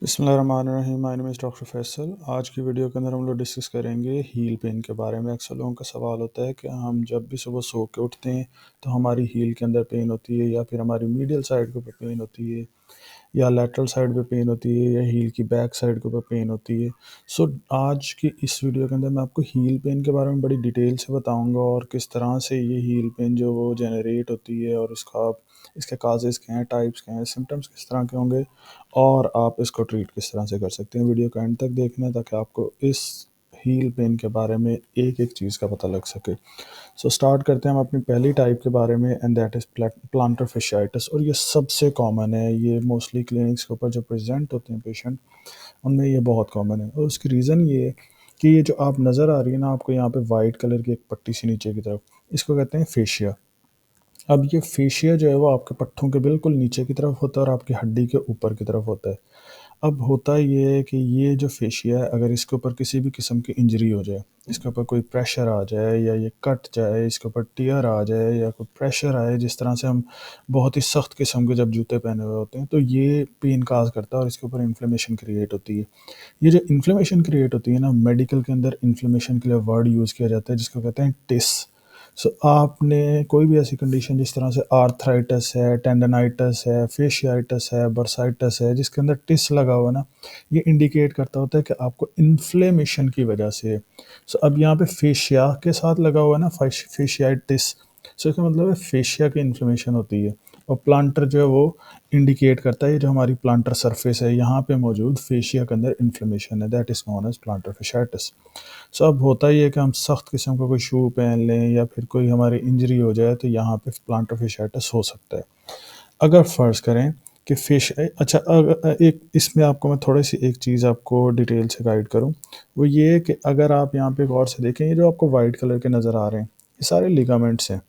बिस्मिल्लाहिर्रहमानिर्रहीम। My name is doctor Faisal. आज की वीडियो के अंदर हम लोग डिस्कस करेंगे हील पेन के बारे में। अक्सर लोगों का सवाल होता है कि हम जब भी सुबह सो के उठते हैं तो हमारी हील के अंदर पेन होती है, या फिर हमारी मीडियल साइड के ऊपर पेन होती है, या लैटरल साइड पे पेन होती है, या हील की बैक साइड के ऊपर पेन होती है। सो आज की इस वीडियो के अंदर मैं आपको हील पेन के बारे में बड़ी डिटेल से बताऊंगा, और किस तरह से ये हील पेन जो वो जनरेट होती है, और इसके काजेज़ क्या हैं, टाइप्स क्या हैं, सिम्टम्स किस तरह के होंगे, और आप इसको ट्रीट किस तरह से कर सकते हैं। वीडियो को एंड तक देखना है ताकि आपको इस हील पेन के बारे में एक एक चीज़ का पता लग सके। सो स्टार्ट करते हैं हम अपनी पहली टाइप के बारे में, and that is planter fasciitis। और ये सबसे कॉमन है, ये मोस्टली क्लिनिक्स के ऊपर जो प्रेजेंट होते हैं पेशेंट, उनमें ये बहुत कॉमन है। और उसकी रीज़न ये है कि ये जो आप नज़र आ रही है ना आपको यहाँ पे वाइट कलर की एक पट्टी सी नीचे की तरफ, इसको कहते हैं फेशिया। अब ये फेशिया जो है वो आपके पट्टों के बिल्कुल नीचे की तरफ होता है और आपकी हड्डी के ऊपर की तरफ होता है। अब होता ये है कि ये जो फेशिया है, अगर इसके ऊपर किसी भी किस्म की इंजरी हो जाए, इसके ऊपर कोई प्रेशर आ जाए, या ये कट जाए, इसके ऊपर टियर आ जाए, या कोई प्रेशर आए, जिस तरह से हम बहुत ही सख्त किस्म के जब जूते पहने हुए होते हैं, तो ये पेन काज करता है और इसके ऊपर इन्फ्लेमेशन क्रिएट होती है। ये जो इन्फ्लेमेशन क्रिएट होती है ना, मेडिकल के अंदर इन्फ्लेमेशन के लिए वर्ड यूज़ किया जाता है जिसको कहते हैं टिस। सो आपने कोई भी ऐसी कंडीशन जिस तरह से आर्थराइटिस है, टेंडनाइटिस है, फेशियाइटिस है, बर्साइटिस है, जिसके अंदर टिस लगा हुआ है ना, ये इंडिकेट करता होता है कि आपको इन्फ्लेमेशन की वजह से है। सो अब यहाँ पे फेशिया के साथ लगा हुआ है ना, फेशियाइटिस। सो इसका मतलब है फेशिया की इन्फ्लेमेशन होती है। और प्लांटर जो है वो इंडिकेट करता है, जो हमारी प्लांटर सरफेस है यहाँ पे मौजूद फेशिया के अंदर इन्फ्लेमेशन है, that is known as plantar fasciitis। So अब होता ही है कि हम सख्त किस्म का कोई शू पहन लें, या फिर कोई हमारी इंजरी हो जाए, तो यहाँ पे प्लांटर fasciitis हो सकता है। अगर फ़र्ज़ करें कि अच्छा, एक इसमें आपको मैं थोड़ी सी एक चीज़ आपको डिटेल से गाइड करूँ, वो ये है कि अगर आप यहाँ पे गौर से देखें, ये जो आपको वाइट कलर के नज़र आ रहे हैं, ये सारे लिगामेंट्स हैं।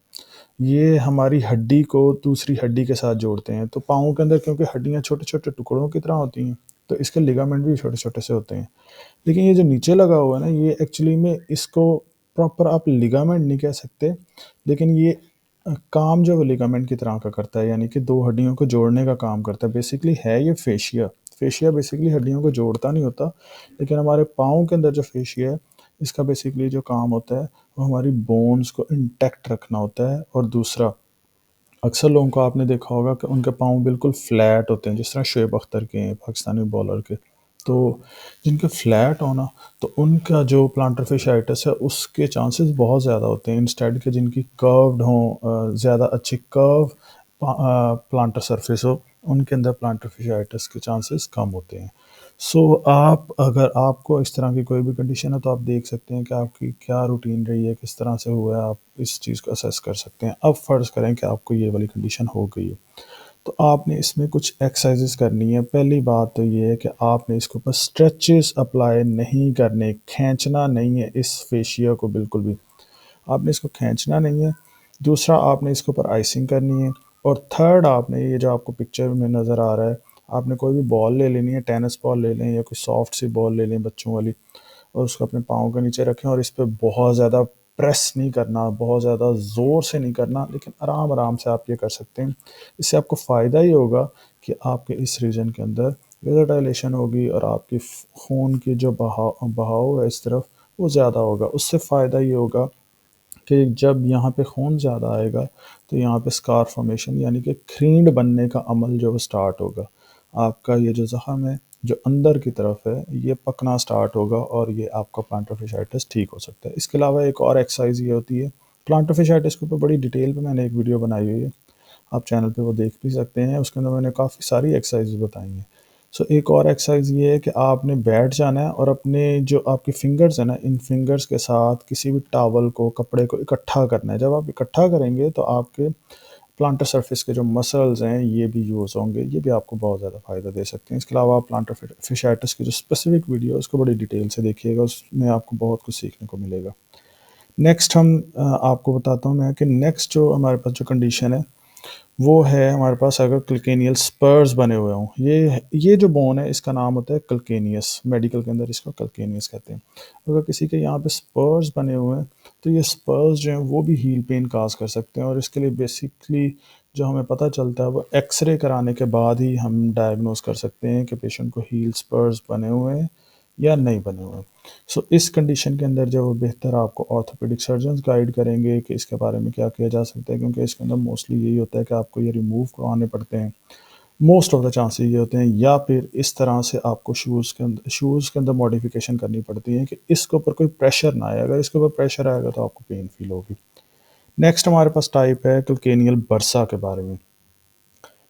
ये हमारी हड्डी को दूसरी हड्डी के साथ जोड़ते हैं। तो पाँव के अंदर क्योंकि हड्डियाँ छोटे-छोटे टुकड़ों की तरह होती हैं, तो इसके लिगामेंट भी छोटे-छोटे से होते हैं। लेकिन ये जो नीचे लगा हुआ है ना, ये एक्चुअली में इसको प्रॉपर आप लिगामेंट नहीं कह सकते, लेकिन ये काम जो है वो लिगामेंट की तरह का करता है, यानी कि 2 हड्डियों को जोड़ने का काम करता है। बेसिकली है ये फेशिया। फेशिया बेसिकली हड्डियों को जोड़ता नहीं होता, लेकिन हमारे पाँव के अंदर जो फेशिया है, इसका बेसिकली जो काम होता है, वो हमारी बोन्स को इंटैक्ट रखना होता है। और दूसरा, अक्सर लोगों को आपने देखा होगा कि उनके पाँव बिल्कुल फ्लैट होते हैं, जिस तरह शोएब अख्तर के हैं, पाकिस्तानी बॉलर के। तो जिनके फ्लैट हो ना, तो उनका जो प्लांटर fasciitis है, उसके चांसेस बहुत ज़्यादा होते हैं, इंस्टेड के जिनकी कर्व्ड हों, ज़्यादा अच्छी कर्व प्लांटर सरफेस हो, उनके अंदर प्लांटर fasciitis के चांसेस कम होते हैं। सो आप, अगर आपको इस तरह की कोई भी कंडीशन है, तो आप देख सकते हैं कि आपकी क्या रूटीन रही है, किस तरह से हुआ है, आप इस चीज़ को असेस कर सकते हैं। अब फ़र्ज़ करें कि आपको ये वाली कंडीशन हो गई है, तो आपने इसमें कुछ एक्सरसाइजेस करनी है। पहली बात तो ये है कि आपने इसके ऊपर स्ट्रेचेस अप्लाई नहीं करने, खींचना नहीं है इस फेशिया को बिल्कुल भी। आपने इसको खींचना नहीं है। दूसरा, आपने इसके ऊपर आइसिंग करनी है। और थर्ड, आपने ये जो आपको पिक्चर में नज़र आ रहा है, आपने कोई भी बॉल ले लेनी है, टेनिस बॉल ले लें, या कोई सॉफ्ट सी बॉल ले लें बच्चों वाली, और उसको अपने पाँव के नीचे रखें, और इस पे बहुत ज़्यादा प्रेस नहीं करना, बहुत ज़्यादा ज़ोर से नहीं करना, लेकिन आराम-आराम से आप ये कर सकते हैं। इससे आपको फ़ायदा ये होगा कि आपके इस रीजन के अंदर वेज़ोडाइलेशन होगी, और आपकी खून की जो बहाव बहाव है इस तरफ, वो ज़्यादा होगा। उससे फ़ायदा ये होगा कि जब यहाँ पे खून ज़्यादा आएगा, तो यहाँ पे स्कार फॉर्मेशन, यानी कि खरींड बनने का अमल जो है स्टार्ट होगा। आपका ये जो ज़ख्म है, जो अंदर की तरफ है, ये पकना स्टार्ट होगा, और ये आपका प्लांटर fasciitis ठीक हो सकता है। इसके अलावा एक और एक्सरसाइज ये होती है, प्लांटर fasciitis के ऊपर बड़ी डिटेल में मैंने एक वीडियो बनाई हुई है, आप चैनल पे वो देख भी सकते हैं। उसके अंदर मैंने काफ़ी सारी एक्सरसाइज बताई हैं। सो एक और एक्सरसाइज ये है कि आपने बैठ जाना है, और अपने जो आपकी फिंगर्स है ना, इन फिंगर्स के साथ किसी भी टॉवल को, कपड़े को इकट्ठा करना है। जब आप इकट्ठा करेंगे, तो आपके प्लांटर सरफेस के जो मसल्स हैं, ये भी यूज़ होंगे, ये भी आपको बहुत ज़्यादा फ़ायदा दे सकते हैं। इसके अलावा आप प्लांटर fasciitis की जो स्पेसिफिक वीडियो है, उसको बड़ी डिटेल से देखिएगा, उसमें आपको बहुत कुछ सीखने को मिलेगा। नेक्स्ट आपको बताता हूँ मैं कि नेक्स्ट जो हमारे पास जो कंडीशन है, वो है हमारे पास, अगर क्लकेनियल स्पर्स बने हुए हों। ये जो बोन है, इसका नाम होता है क्लकेनियस, मेडिकल के अंदर इसको क्लकेनियस कहते हैं। अगर किसी के यहाँ पे स्पर्स बने हुए हैं, तो ये स्पर्स जो हैं वो भी हील पेन काज कर सकते हैं, और इसके लिए बेसिकली जो हमें पता चलता है वो एक्सरे कराने के बाद ही हम डायग्नोस कर सकते हैं कि पेशेंट को हील स्पर्स बने हुए हैं या नहीं बने हुए। सो इस कंडीशन के अंदर जो बेहतर आपको ऑर्थोपेडिक सर्जन्स गाइड करेंगे कि इसके बारे में क्या किया जा सकता है, क्योंकि इसके अंदर मोस्टली यही होता है कि आपको ये रिमूव करवाने पड़ते हैं। मोस्ट ऑफ द चांसेस ये होते हैं, या फिर इस तरह से आपको शूज़ के अंदर मॉडिफिकेशन करनी पड़ती है कि इसके ऊपर कोई प्रेशर ना आए। अगर इसके ऊपर प्रेशर आएगा तो आपको पेन फील होगी। नेक्स्ट हमारे पास टाइप है क्लकेनियल बर्सा के बारे में।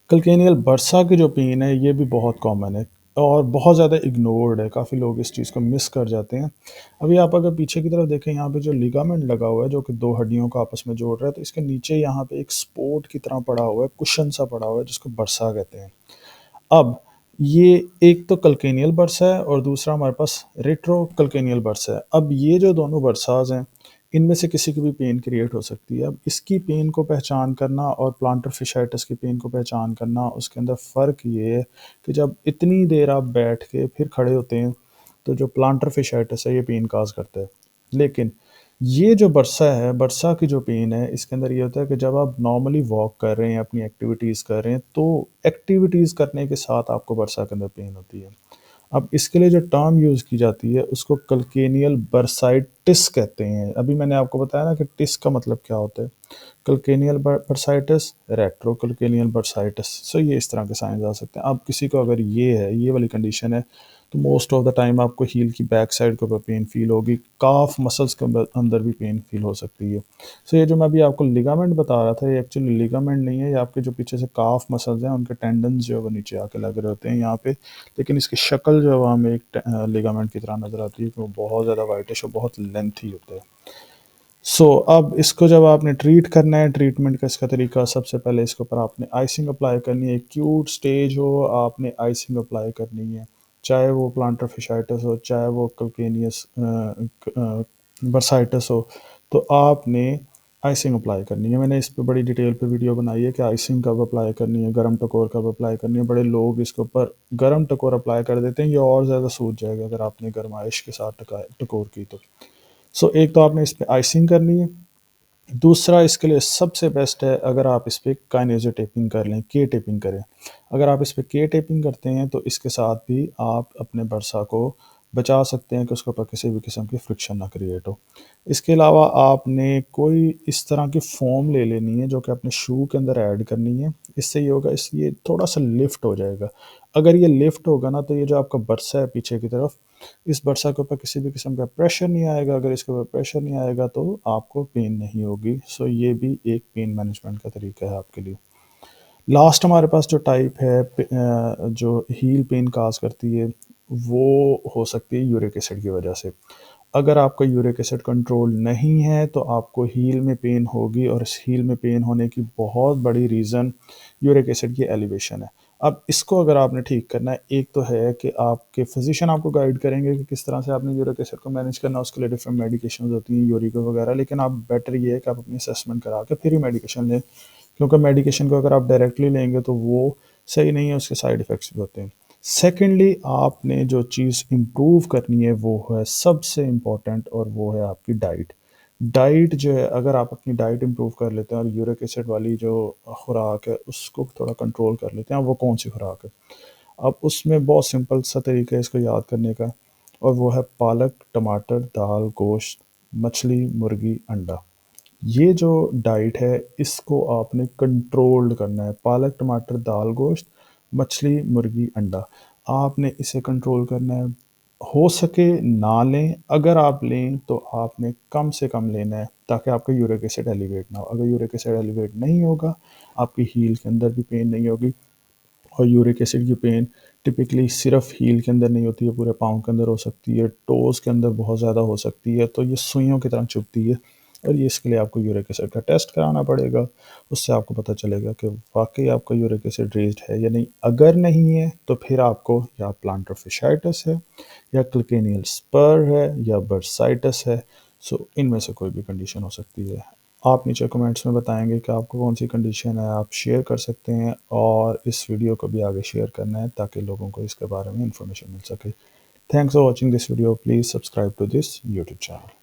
कल्केनियल बर्सा की जो पेन है ये भी बहुत कॉमन है और बहुत ज़्यादा इग्नोर्ड है, काफ़ी लोग इस चीज़ को मिस कर जाते हैं। अभी आप अगर पीछे की तरफ देखें, यहाँ पे जो लिगामेंट लगा हुआ है जो कि दो हड्डियों को आपस में जोड़ रहा है, तो इसके नीचे यहाँ पे एक स्पोर्ट की तरह पड़ा हुआ है, कुशन सा पड़ा हुआ है, जिसको बर्सा कहते हैं। अब ये एक तो कल्केनियल बर्सा है और दूसरा हमारे पास रेट्रो कल्केनियल बर्सा है। अब ये जो दोनों बर्साज हैं, इनमें से किसी की भी पेन क्रिएट हो सकती है। अब इसकी पेन को पहचान करना और प्लांटर फिशाइटिस की पेन को पहचान करना, उसके अंदर फ़र्क ये है कि जब इतनी देर आप बैठ के फिर खड़े होते हैं, तो जो प्लांटर फिशाइटिस है ये पेन काज करता है। लेकिन ये जो बरसा है, बरसा की जो पेन है, इसके अंदर ये होता है कि जब आप नॉर्मली वॉक कर रहे हैं, अपनी एक्टिविटीज़ कर रहे हैं, तो एक्टिविटीज़ करने के साथ आपको बरसा के अंदर पेन होती है। अब इसके लिए जो टर्म यूज़ की जाती है उसको कल्केनियल बर्साइटिस कहते हैं। अभी मैंने आपको बताया ना कि टिस का मतलब क्या होता है। कल्केनियल बर्साइटिस, रेट्रो कल्केनियल बर्साइटिस। सो ये इस तरह के साइंस आ सकते हैं। अब किसी को अगर ये है, ये वाली कंडीशन है, तो मोस्ट ऑफ द टाइम आपको हील की बैक साइड के ऊपर पेन फील होगी, काफ मसल्स के अंदर भी पेन फील हो सकती है। सो ये जो मैं अभी आपको लिगामेंट बता रहा था, ये एक्चुअली लिगामेंट नहीं है, ये आपके जो पीछे से काफ मसल्स हैं उनके टेंडन्स जो है वो नीचे आके लग रहे होते हैं यहाँ पे। लेकिन इसकी शक्ल जो है हमें एक लिगामेंट की तरह नज़र आती है, कि वो बहुत ज़्यादा वाइटिश और बहुत लेंथी होता है। अब इसको जब आपने ट्रीट करना है, ट्रीटमेंट का इसका तरीका, सबसे पहले इसके ऊपर आपने आइसिंग अप्लाई करनी है। एक्यूट स्टेज हो, आपने आइसिंग अप्लाई करनी है, चाहे वो प्लांटर फिशाइटिस हो, चाहे वो कल्केनियस बर्साइटिस हो, तो आपने आइसिंग अप्लाई करनी है। मैंने इस पे बड़ी डिटेल पे वीडियो बनाई है कि आइसिंग कब अप्लाई करनी है, गर्म टकोर कब अप्लाई करनी है। बड़े लोग इसके ऊपर गर्म टकोर अप्लाई कर देते हैं, ये और ज़्यादा सूझ जाएगा अगर आपने गर्माइश के साथ टकोर की तो। एक तो आपने इस पे आइसिंग करनी है। दूसरा इसके लिए सबसे बेस्ट है अगर आप इस पे काइनेजो टेपिंग कर लें, के टेपिंग करें। अगर आप इस पे के टेपिंग करते हैं तो इसके साथ भी आप अपने बरसा को बचा सकते हैं कि उसके ऊपर किसी भी किस्म की फ्रिक्शन ना क्रिएट हो। इसके अलावा आपने कोई इस तरह की फ़ोम ले लेनी है जो कि अपने शू के अंदर ऐड करनी है। इससे ये होगा, इस ये थोड़ा-सा लिफ्ट हो जाएगा। अगर ये लिफ्ट होगा ना, तो ये जो आपका बरसा है पीछे की तरफ, इस बरसा के ऊपर किसी भी किस्म का प्रेशर नहीं आएगा। अगर इसके ऊपर प्रेशर नहीं आएगा तो आपको पेन नहीं होगी। ये भी एक पेन मैनेजमेंट का तरीका है आपके लिए। लास्ट हमारे पास जो टाइप है जो हील पेन काज करती है, वो हो सकती है यूरिक एसिड की वजह से। अगर आपका यूरिक एसिड कंट्रोल नहीं है तो आपको हील में पेन होगी, और इस हील में पेन होने की बहुत बड़ी रीज़न यूरिक एसिड की एलिवेशन है। अब इसको अगर आपने ठीक करना है, एक तो है कि आपके फिजिशियन आपको गाइड करेंगे कि किस तरह से आपने यूरिक एसिड को मैनेज करना है, उसके लिए डिफरेंट मेडिकेशन होती हैं, यूरिको वगैरह। लेकिन आप बेटर ये है कि आप अपनी असेसमेंट करा के फिर ही मेडिकेशन लें, क्योंकि मेडिकेशन को अगर आप डायरेक्टली लेंगे तो वो सही नहीं है, उसके साइड इफ़ेक्ट्स भी होते हैं। सेकेंडली, आपने जो चीज़ इम्प्रूव करनी है वो है सबसे इम्पॉर्टेंट, और वो है आपकी डाइट। डाइट जो है, अगर आप अपनी डाइट इम्प्रूव कर लेते हैं और यूरिक एसिड वाली जो खुराक है उसको थोड़ा कंट्रोल कर लेते हैं, अब वो कौन सी खुराक है? अब उसमें बहुत सिंपल सा तरीका है इसको याद करने का, और वो है पालक, टमाटर, दाल, गोश्त, मछली, मुर्गी, अंडा। ये जो डाइट है इसको आपने कंट्रोल्ड करना है। पालक, टमाटर, दाल, गोश्त, मछली, मुर्गी, अंडा, आपने इसे कंट्रोल करना है। हो सके ना लें, अगर आप लें तो आपने कम से कम लेना है, ताकि आपका यूरिक एसिड एलिवेट ना हो। अगर यूरिक एसिड एलिवेट नहीं होगा, आपकी हील के अंदर भी पेन नहीं होगी। और यूरिक एसिड की पेन टिपिकली सिर्फ हील के अंदर नहीं होती है, पूरे पाँव के अंदर हो सकती है, टोज़ के अंदर बहुत ज़्यादा हो सकती है, तो ये सुइयों की तरह चुभती है। और ये इसके लिए आपको यूरिक एसिड का टेस्ट कराना पड़ेगा। उससे आपको पता चलेगा कि वाक़ई आपका यूरिक एसिड रेज़्ड है या नहीं। अगर नहीं है तो फिर आपको या प्लांटर फिशाइटिस है, या क्लिकेनियल स्पर है, या बर्साइटिस है। इनमें से कोई भी कंडीशन हो सकती है। आप नीचे कमेंट्स में बताएंगे कि आपको कौन सी कंडीशन है, आप शेयर कर सकते हैं, और इस वीडियो को भी आगे शेयर करना है ताकि लोगों को इसके बारे में इंफॉर्मेशन मिल सके। Thanks for watching this video. Please subscribe to this YouTube channel.